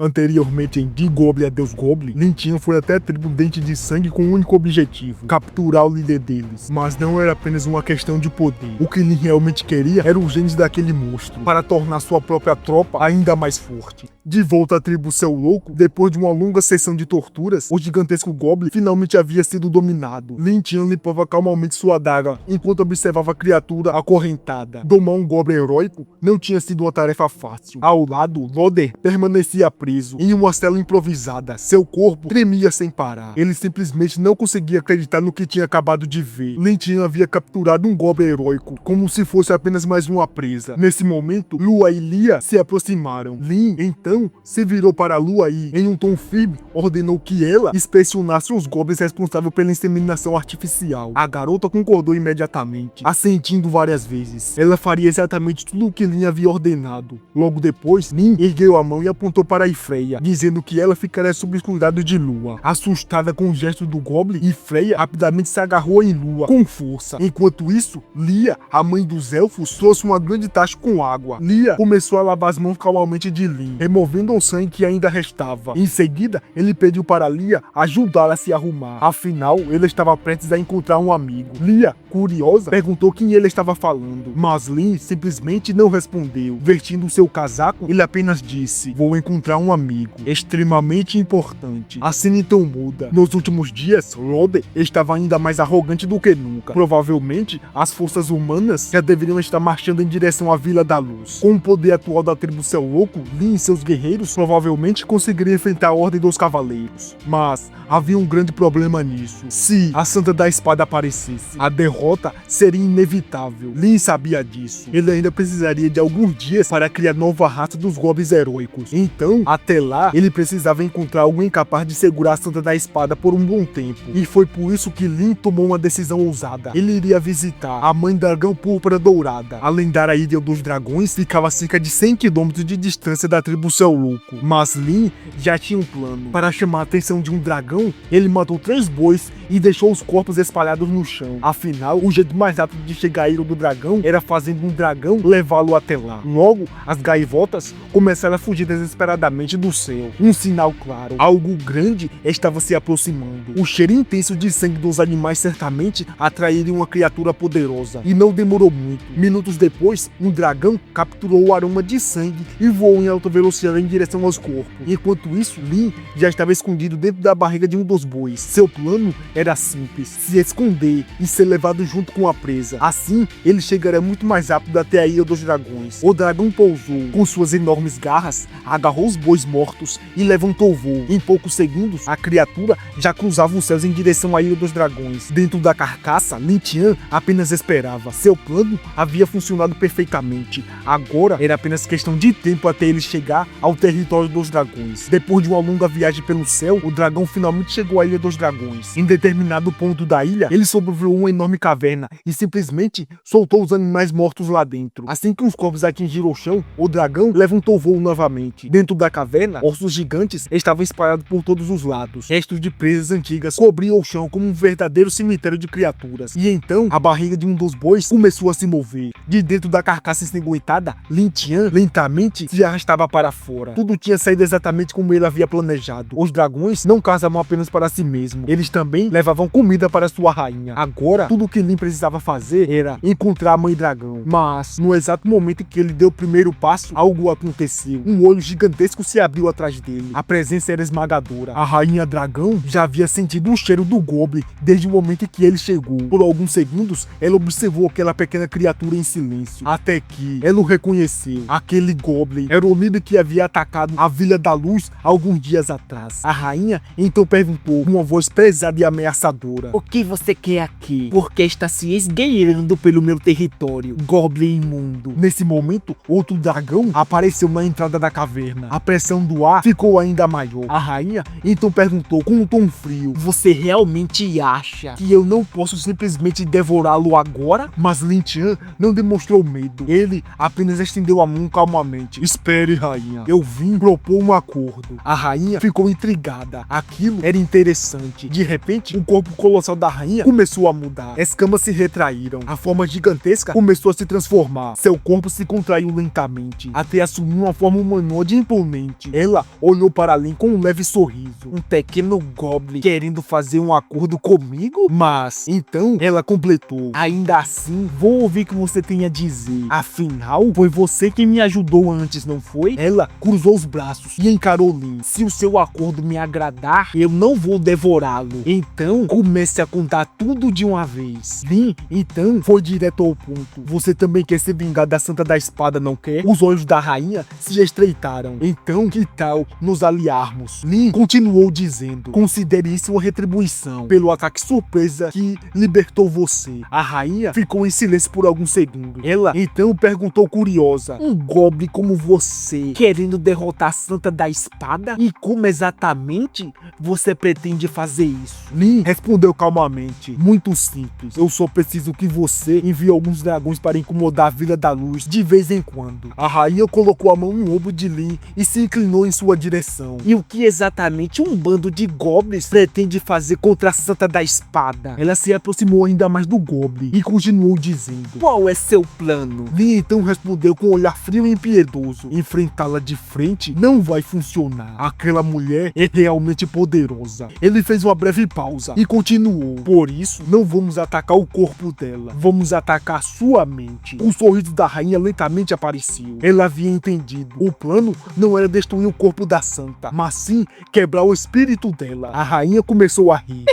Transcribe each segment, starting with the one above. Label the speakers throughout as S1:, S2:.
S1: Anteriormente em The Goblin Adeus Goblin, Lin Tian foi até a tribo Dente de Sangue com um único objetivo: capturar o líder deles. Mas não era apenas uma questão de poder. O que Lin realmente queria era os genes daquele monstro, para tornar sua própria tropa ainda mais forte. De volta à tribo Céu Louco, depois de uma longa sessão de torturas, o gigantesco Goblin finalmente havia sido dominado. Lin Tian limpava calmamente sua adaga, enquanto observava a criatura acorrentada. Domar um Goblin heróico não tinha sido uma tarefa fácil. Ao lado, Loder permanecia preso em uma cela improvisada. Seu corpo tremia sem parar. Ele simplesmente não conseguia acreditar no que tinha acabado de ver. Lin Tian havia capturado um Goblin heróico, como se fosse apenas mais uma presa. Nesse momento, Lua e Lia se aproximaram. Lin, então, se virou para Lua e, em um tom firme, ordenou que ela inspecionasse os Goblins responsáveis pela inseminação artificial. A garota concordou imediatamente, assentindo várias vezes. Ela faria exatamente tudo o que Lin havia ordenado. Logo depois, Lin ergueu a mão e apontou para Freya, dizendo que ela ficaria sob o cuidado de Lua. Assustada com o gesto do Goblin, Freya rapidamente se agarrou em Lua com força. Enquanto isso, Lia, a mãe dos elfos, trouxe uma grande taça com água. Lia começou a lavar as mãos calmamente de Lin, removendo o sangue que ainda restava. Em seguida, ele pediu para Lia ajudá-la a se arrumar. Afinal, ele estava prestes a encontrar um amigo. Lia, curiosa, perguntou quem ele estava falando, mas Lin simplesmente não respondeu. Vestindo seu casaco, ele apenas disse: "Vou encontrar um amigo extremamente importante." A cena então muda. Nos últimos dias, Loder estava ainda mais arrogante do que nunca. Provavelmente, as forças humanas já deveriam estar marchando em direção à Vila da Luz. Com o poder atual da tribo Céu Louco, Lin e seus guerreiros provavelmente conseguiriam enfrentar a Ordem dos Cavaleiros. Mas havia um grande problema nisso. Se a Santa da Espada aparecesse, a derrota seria inevitável. Lin sabia disso. Ele ainda precisaria de alguns dias para criar nova raça dos Goblins heróicos. Então, até lá, ele precisava encontrar alguém capaz de segurar a Santa da Espada por um bom tempo. E foi por isso que Lin tomou uma decisão ousada. Ele iria visitar a Mãe Dragão Púrpura Dourada. A lendária Ilha dos Dragões ficava a cerca de 100 km de distância da tribo Céu Louco. Mas Lin já tinha um plano. Para chamar a atenção de um dragão, ele matou 3 bois e deixou os corpos espalhados no chão. Afinal, o jeito mais rápido de chegar à Ilha do Dragão era fazendo um dragão levá-lo até lá. Logo, as gaivotas começaram a fugir desesperadamente do céu. Um sinal claro. Algo grande estava se aproximando. O cheiro intenso de sangue dos animais certamente atrairia uma criatura poderosa. E não demorou muito. Minutos depois, um dragão capturou o aroma de sangue e voou em alta velocidade em direção aos corpos. Enquanto isso, Lin já estava escondido dentro da barriga de um dos bois. Seu plano era simples: se esconder e ser levado junto com a presa. Assim, ele chegaria muito mais rápido até a Ilha dos Dragões. O dragão pousou com suas enormes garras, agarrou os bois mortos e levantou o voo. Em poucos segundos, a criatura já cruzava os céus em direção à Ilha dos Dragões. Dentro da carcaça, Lin Tian apenas esperava. Seu plano havia funcionado perfeitamente. Agora era apenas questão de tempo até ele chegar ao território dos dragões. Depois de uma longa viagem pelo céu, o dragão finalmente chegou à Ilha dos Dragões. Em determinado ponto da ilha, ele sobrevoou uma enorme caverna e simplesmente soltou os animais mortos lá dentro. Assim que os corpos atingiram o chão, o dragão levantou voo novamente. Dentro da caverna, ossos gigantes estavam espalhados por todos os lados. Restos de presas antigas cobriam o chão como um verdadeiro cemitério de criaturas. E então, a barriga de um dos bois começou a se mover. De dentro da carcaça ensanguentada, Lin Tian lentamente se arrastava para fora. Tudo tinha saído exatamente como ele havia planejado. Os dragões não caçavam apenas para si mesmos. Eles também levavam comida para sua rainha. Agora, tudo o que Lin precisava fazer era encontrar a Mãe Dragão. Mas, no exato momento em que ele deu o primeiro passo, algo aconteceu. Um olho gigantesco se abriu atrás dele. A presença era esmagadora. A rainha dragão já havia sentido o cheiro do Goblin desde o momento em que ele chegou. Por alguns segundos, ela observou aquela pequena criatura em silêncio, até que ela o reconheceu. Aquele Goblin era o líder que havia atacado a Vila da Luz alguns dias atrás. A rainha então perguntou com uma voz pesada e ameaçadora:
S2: "O que você quer aqui? Por que está se esgueirando pelo meu território, Goblin imundo?"
S1: Nesse momento, outro dragão apareceu na entrada da caverna. A pressão do ar ficou ainda maior. A rainha então perguntou com um tom frio:
S2: "Você realmente acha
S1: que eu não posso simplesmente devorá-lo agora?" Mas Lin Tian não demonstrou medo. Ele apenas estendeu a mão calmamente. "Espere, rainha. Eu vim propor um acordo." A rainha ficou intrigada. Aquilo era interessante. De repente, o corpo colossal da rainha começou a mudar. Escamas se retraíram. A forma gigantesca começou a se transformar. Seu corpo se contraiu lentamente, até assumir uma forma humanoide imponente. repente, ela olhou para Lin com um leve sorriso.
S2: Um pequeno Goblin querendo fazer um acordo comigo? Mas,
S1: Então, ela completou.
S2: ainda assim, vou ouvir o que você tem a dizer. Afinal, foi você que me ajudou antes, não foi?
S1: Ela cruzou os braços e encarou Lin.
S2: Se o seu acordo me agradar, eu não vou devorá-lo. Então, comece a contar tudo de uma vez.
S1: Lin, então, foi direto ao ponto. Você também quer se vingar da Santa da Espada, não quer? Os olhos da rainha se estreitaram. Então, que tal nos aliarmos? Lin continuou dizendo: considere isso uma retribuição pelo ataque surpresa que libertou você. A rainha ficou em silêncio por alguns segundos. Ela então perguntou curiosa:
S2: Um Goblin como você, querendo derrotar a Santa da Espada? E como exatamente você pretende fazer isso?
S1: Lin respondeu calmamente: muito simples. Eu só preciso que você envie alguns dragões para incomodar a Vila da Luz de vez em quando. A rainha colocou a mão no ombro de Lin e se inclinou em sua direção.
S2: E o que exatamente um bando de Goblins pretende fazer contra a Santa da Espada?
S1: Ela se aproximou ainda mais do Goblin e continuou dizendo:
S2: Qual é seu plano?
S1: Lin então respondeu com um olhar frio e impiedoso: enfrentá-la de frente não vai funcionar. Aquela mulher é realmente poderosa. Ele fez uma breve pausa e continuou: por isso, não vamos atacar o corpo dela, vamos atacar sua mente. O sorriso da rainha lentamente apareceu. Ela havia entendido. O plano não era destruir o corpo da santa, mas sim quebrar o espírito dela. A rainha começou a rir.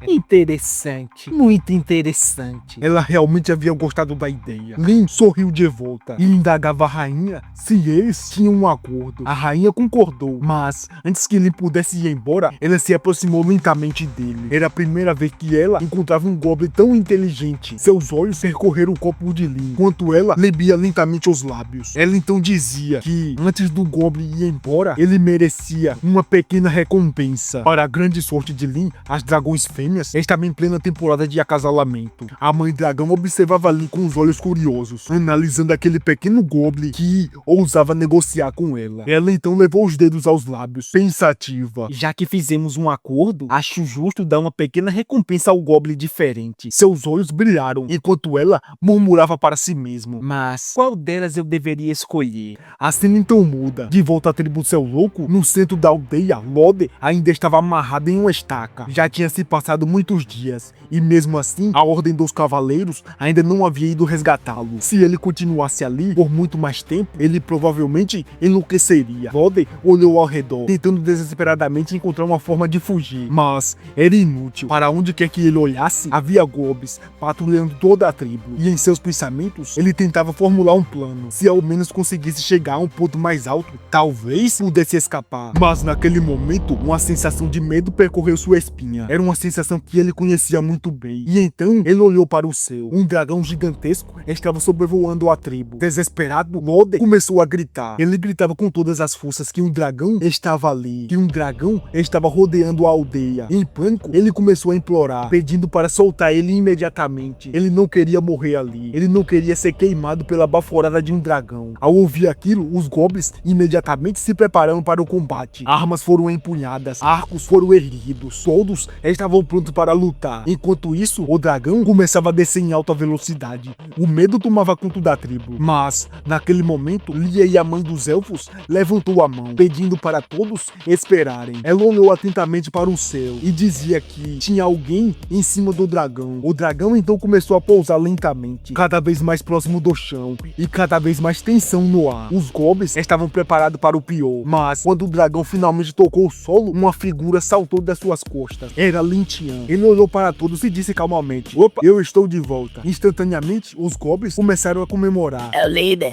S2: Interessante, muito interessante.
S1: Ela realmente havia gostado da ideia. Lin sorriu de volta e indagava a rainha se eles tinham um acordo. A rainha concordou, mas antes que Lin pudesse ir embora, ela se aproximou lentamente dele. Era a primeira vez que ela encontrava um Goblin tão inteligente. Seus olhos percorreram o corpo de Lin, enquanto ela lambia lentamente os lábios. Ela então dizia que, antes do Goblin ir embora, ele merecia uma pequena recompensa. Para a grande sorte de Lin, as dragões fêmeas estavam em plena temporada de acasalamento. A mãe dragão observava Lin com os olhos curiosos, analisando aquele pequeno Goblin que ousava negociar com ela. Ela então levou os dedos aos lábios, pensativa.
S2: Já que fizemos um acordo, acho justo dar uma pequena recompensa ao Goblin diferente.
S1: Seus olhos brilharam, enquanto ela murmurava para si mesmo:
S2: Mas qual delas eu deveria escolher?
S1: a cena então muda. De volta à tribo Céu Louco, no centro da aldeia, Lode ainda estava amarrado em uma estaca. Já tinha se passado muitos dias, e mesmo assim, a Ordem dos Cavaleiros ainda não havia ido resgatá-lo. Se ele continuasse ali por muito mais tempo, ele provavelmente enlouqueceria. Lode olhou ao redor, tentando desesperadamente encontrar uma forma de fugir, mas era inútil. Para onde quer que ele olhasse, havia Goblins patrulhando toda a tribo, e em seus pensamentos, ele tentava formular um plano. Se ao menos conseguisse chegar a um ponto mais alto, talvez pudesse escapar. Mas naquele momento, uma sensação de medo percorreu sua espinha. Era uma sensação que ele conhecia muito bem. E então, ele olhou para o céu. Um dragão gigantesco estava sobrevoando a tribo. Desesperado, Lode começou a gritar. Ele gritava com todas as forças que um dragão estava ali, que um dragão estava rodeando a aldeia. Em pânico, ele começou a implorar, pedindo para soltar ele imediatamente. Ele não queria morrer ali. Ele não queria ser queimado pela baforada de um dragão. Ao ouvir aquilo, os goblins imediatamente se prepararam para o combate. Armas foram empunhadas, arcos foram erguidos, todos estavam prontos para lutar. Enquanto isso, o dragão começava a descer em alta velocidade. O medo tomava conta da tribo. Mas, naquele momento, Lia e a mãe dos elfos levantou a mão, pedindo para todos esperarem. Ela olhou atentamente para o céu e dizia que tinha alguém em cima do dragão. O dragão então começou a pousar lentamente, cada vez mais próximo do chão e cada vez mais tensão no ar. Os goblins estavam preparados para o pior, mas quando o dragão finalmente tocou o solo, uma figura saltou das suas costas. Era Lin Tian. Ele olhou para todos e disse calmamente: opa, eu estou de volta. Instantaneamente, os goblins começaram a comemorar.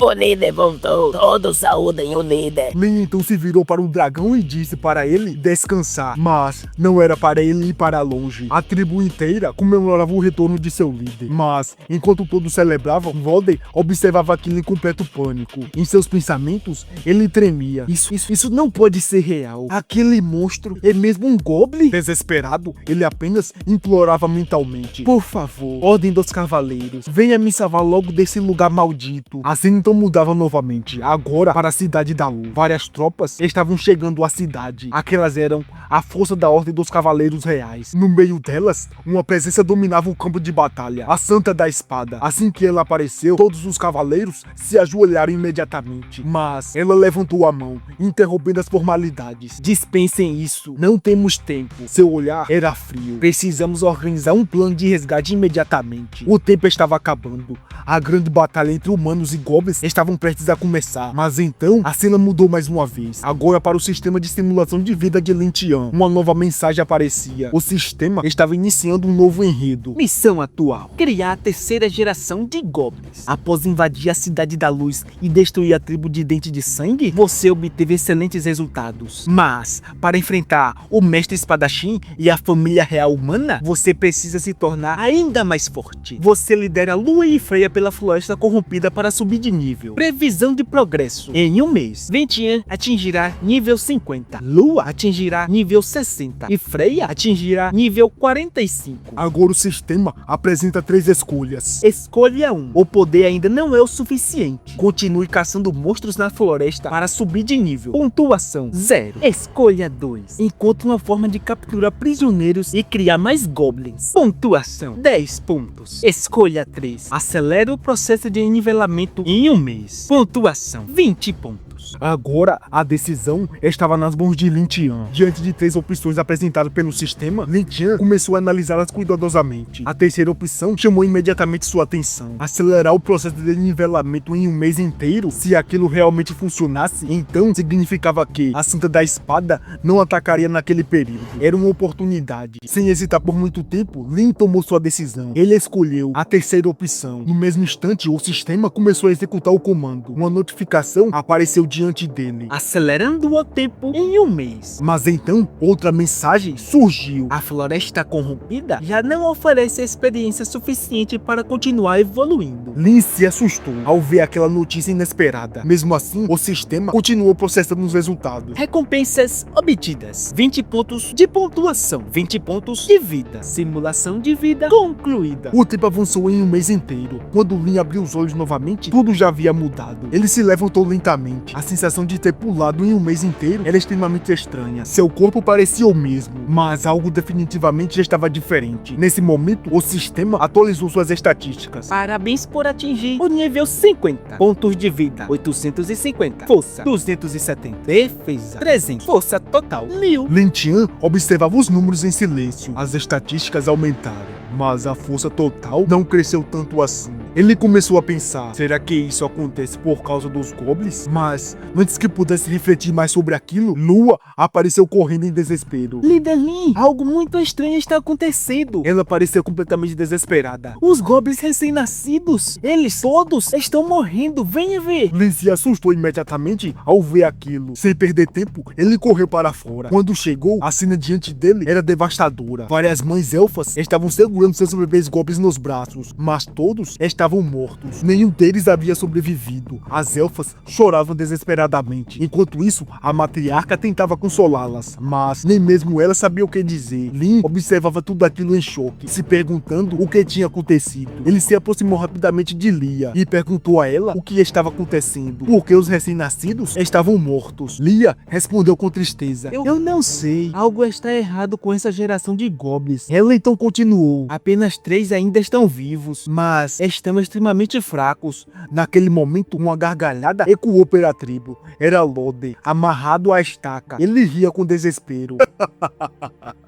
S3: O líder voltou. Todos saúdem o líder.
S1: Lin então se virou para o dragão e disse para ele descansar, mas não era para ele ir para longe. A tribo inteira comemorava o retorno de seu líder, mas enquanto todos celebravam, Lode observava aquilo em completo pânico. Em seus pensamentos, ele tremia.
S2: Isso não pode ser real. Aquele monstro é mesmo um Goblin?
S1: Desesperado, ele apenas implorava mentalmente:
S2: Por favor, Ordem dos Cavaleiros, venha me salvar logo desse lugar maldito.
S1: A cena então mudava novamente, agora para a Cidade da Luz. Várias tropas estavam chegando à cidade. Aquelas eram a força da Ordem dos Cavaleiros Reais. No meio delas, uma presença dominava o campo de batalha, a Santa da Espada. Assim que ela apareceu, todos os cavaleiros se ajoelharam imediatamente. Mas ela Ela levantou a mão, interrompendo as formalidades.
S2: Dispensem isso, não temos tempo.
S1: Seu olhar era frio.
S2: Precisamos organizar um plano de resgate imediatamente.
S1: O tempo estava acabando. A grande batalha entre humanos e goblins estavam prestes a começar. Mas então, a cena mudou mais uma vez. Agora para o sistema de simulação de vida de Lin Tian. Uma nova mensagem aparecia. O sistema estava iniciando um novo enredo.
S2: Missão atual: criar a terceira geração de goblins. Após invadir a Cidade da Luz e destruir a tribo de Dente de Sangue, você obteve excelentes resultados. Mas, para enfrentar o Mestre Espadachim e a família real humana, você precisa se tornar ainda mais forte. Você lidera Lua e Freya pela Floresta Corrompida para subir de nível. Previsão de progresso: em um mês, Vientiane atingirá nível 50, Lua atingirá nível 60 e Freya atingirá nível 45.
S1: Agora o sistema apresenta 3 escolhas.
S2: Escolha 1. O poder ainda não é o suficiente. Continue caçando monstros na floresta para subir de nível. Pontuação 0. Escolha 2. Encontre uma forma de capturar prisioneiros e criar mais goblins. Pontuação 10 pontos. Escolha 3. Acelere o processo de nivelamento em um mês. Pontuação 20 pontos.
S1: Agora, a decisão estava nas mãos de Lin Tian. Diante de 3 opções apresentadas pelo sistema, Lin Tian começou a analisá-las cuidadosamente. A terceira opção chamou imediatamente sua atenção. Acelerar o processo de nivelamento em um mês inteiro? Se aquilo realmente funcionasse, então significava que a Santa da Espada não atacaria naquele período. Era uma oportunidade. Sem hesitar por muito tempo, Lin tomou sua decisão. Ele escolheu a terceira opção. No mesmo instante, o sistema começou a executar o comando. Uma notificação apareceu diante dele,
S2: acelerando o tempo em um mês.
S1: Mas então, outra mensagem surgiu.
S2: A Floresta Corrompida já não oferece experiência suficiente para continuar evoluindo.
S1: Lin se assustou ao ver aquela notícia inesperada. Mesmo assim, o sistema continuou processando os resultados.
S2: Recompensas obtidas: 20 pontos de pontuação, 20 pontos de vida. Simulação de vida concluída.
S1: O tempo avançou em um mês inteiro. Quando Lin abriu os olhos novamente, tudo já havia mudado. Ele se levantou lentamente. A sensação de ter pulado em um mês inteiro era extremamente estranha. Seu corpo parecia o mesmo, mas algo definitivamente já estava diferente. Nesse momento, o sistema atualizou suas estatísticas.
S2: Parabéns por atingir o nível 50. Pontos de vida: 850. Força: 270. Defesa: 300. Força total: 1000.
S1: Lin Tian observava os números em silêncio. As estatísticas aumentaram, mas a força total não cresceu tanto assim. Ele começou a pensar, será que isso acontece por causa dos goblins? Mas, antes que pudesse refletir mais sobre aquilo, Lua apareceu correndo em desespero.
S2: Líder Lin, algo muito estranho está acontecendo.
S1: Ela parecia completamente desesperada.
S2: Os goblins recém-nascidos, eles todos estão morrendo, venha ver.
S1: Lin se assustou imediatamente ao ver aquilo. Sem perder tempo, ele correu para fora. Quando chegou, a cena diante dele era devastadora. Várias mães elfas estavam segurando seus bebês goblins nos braços, mas todos estavam mortos. Nenhum deles havia sobrevivido. As elfas choravam desesperadamente. Enquanto isso, a matriarca tentava consolá-las, mas nem mesmo ela sabia o que dizer. Lin observava tudo aquilo em choque, se perguntando o que tinha acontecido. Ele se aproximou rapidamente de Lia e perguntou a ela o que estava acontecendo, porque os recém-nascidos estavam mortos. Lia respondeu com tristeza:
S2: Eu não sei. Algo está errado com essa geração de goblins. Ela então continuou: apenas 3 ainda estão vivos, mas estamos extremamente fracos.
S1: Naquele momento, uma gargalhada ecoou pela tribo. Era Lode, amarrado à estaca. Ele ria com desespero.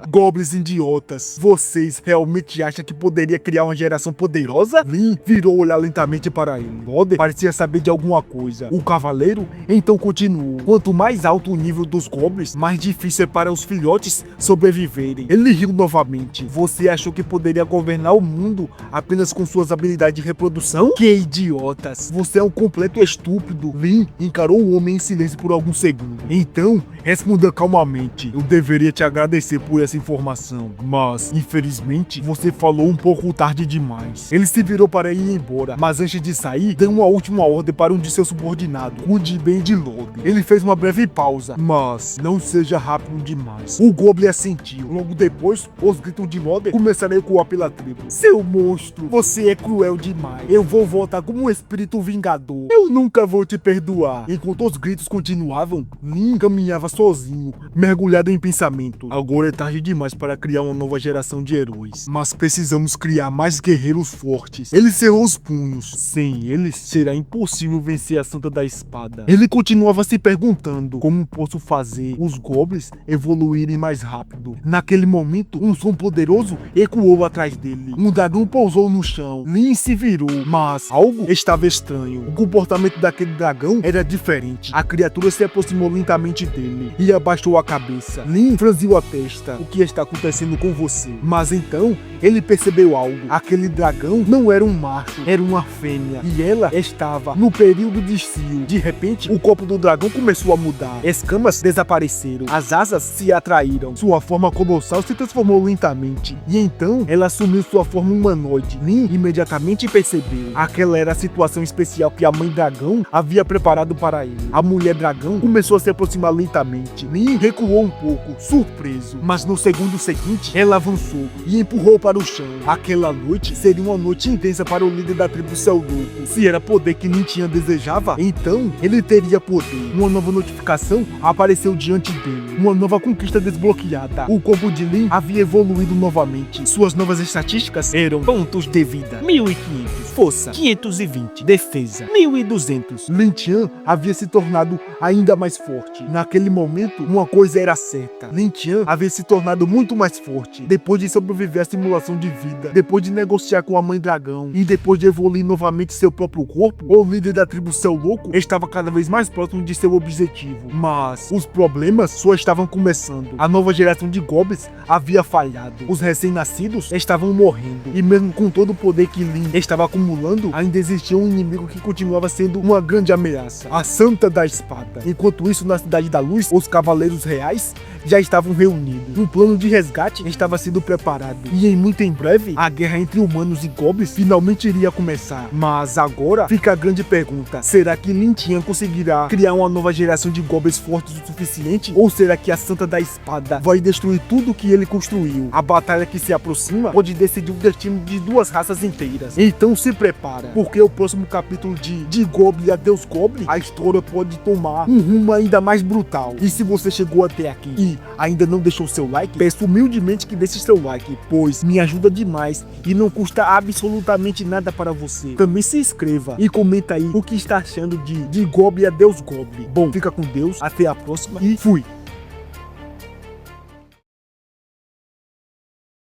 S1: Goblins idiotas, vocês realmente acham que poderia criar uma geração poderosa? Lin virou olhar lentamente para ele. Lode parecia saber de alguma coisa. O cavaleiro então continuou: quanto mais alto o nível dos goblins, mais difícil é para os filhotes sobreviverem. Ele riu novamente. Você achou que poderia governar o mundo apenas com suas habilidades de reprodução? Que idiotas! Você é um completo estúpido. Lin encarou o homem em silêncio por alguns segundos. Então, respondeu calmamente: eu deveria te agradecer por essa informação, mas, infelizmente, você falou um pouco tarde demais. Ele se virou para ir embora, mas antes de sair, deu uma última ordem para um de seus subordinados, cuide bem de Lode. Ele fez uma breve pausa, mas não seja rápido demais. O Goblin assentiu. Logo depois, os gritos de Lode começaram a ecoar pela tribo. Seu monstro, você é cruel demais. Eu vou voltar como um espírito vingador. Eu nunca vou te perdoar. Enquanto os gritos continuavam, Lin caminhava sozinho, mergulhado em pensamento. Agora é tarde demais para criar uma nova geração de heróis. Mas precisamos criar mais guerreiros fortes. Ele cerrou os punhos. Sem eles, será impossível vencer a Santa da Espada. Ele continuava se perguntando: como posso fazer os goblins evoluírem mais rápido? Naquele momento, um som poderoso ecoou atrás dele. Um dragão pousou no chão. Lin se virou, mas algo estava estranho. O comportamento daquele dragão era diferente. A criatura se aproximou lentamente dele e abaixou a cabeça. Lin franziu a testa. O que está acontecendo com você? Mas então, ele percebeu algo. Aquele dragão não era um macho, era uma fêmea. E ela estava no período de cio. De repente, o corpo do dragão começou a mudar. Escamas desapareceram. As asas se atraíram. Sua forma colossal se transformou lentamente. E então, ela assumiu sua forma humanoide. Lin imediatamente percebeu. Aquela era a situação especial que a mãe dragão havia preparado para ele. A mulher dragão começou a se aproximar lentamente. Lin recuou um pouco, surpreso. Mas no segundo seguinte, ela avançou e empurrou para o chão. Aquela noite seria uma noite intensa para o líder da tribo Céu Louco. Se era poder que Lin tinha desejava, então ele teria poder. Uma nova notificação apareceu diante dele. Uma nova conquista desbloqueada. O corpo de Lin havia evoluído novamente. Suas novas estatísticas eram
S2: Pontos de vida 1500, força 520, defesa 1200.
S1: Lin Tian havia se tornado ainda mais forte. Naquele momento, uma coisa era certa. Lin Tian havia se tornado muito mais forte. Depois de sobreviver à simulação de vida, depois de negociar com a mãe dragão e depois de evoluir novamente seu próprio corpo, o líder da tribo Céu Louco estava cada vez mais próximo de seu objetivo. Mas os problemas só estavam começando. A nova geração de goblins havia falhado. Os recém-nascidos estavam morrendo. E mesmo com todo o poder que Lin estava acumulando, ainda existia um inimigo que continuava sendo uma grande ameaça: a Santa da Espada. Enquanto isso, na Cidade da Luz, os Cavaleiros Reais já estavam reunidos. Um plano de resgate estava sendo preparado. E muito em breve, a guerra entre humanos e goblins finalmente iria começar. Mas agora fica a grande pergunta: será que Lin Tian conseguirá criar uma nova geração de goblins fortes o suficiente? Ou será que a Santa da Espada vai destruir tudo que ele construiu? A batalha que se aproxima pode decidir o destino de duas raças inteiras. Então se prepara, porque o próximo capítulo de Goblin a Deus Goblin, a história pode tomar um rumo ainda mais brutal. E se você chegou até aqui e ainda não deixou seu like, peço humildemente que deixe seu like, pois me ajuda demais e não custa absolutamente nada para você. Também se inscreva e comenta aí o que está achando de Goblin a Deus Goblin. Bom, fica com Deus, até a próxima e fui!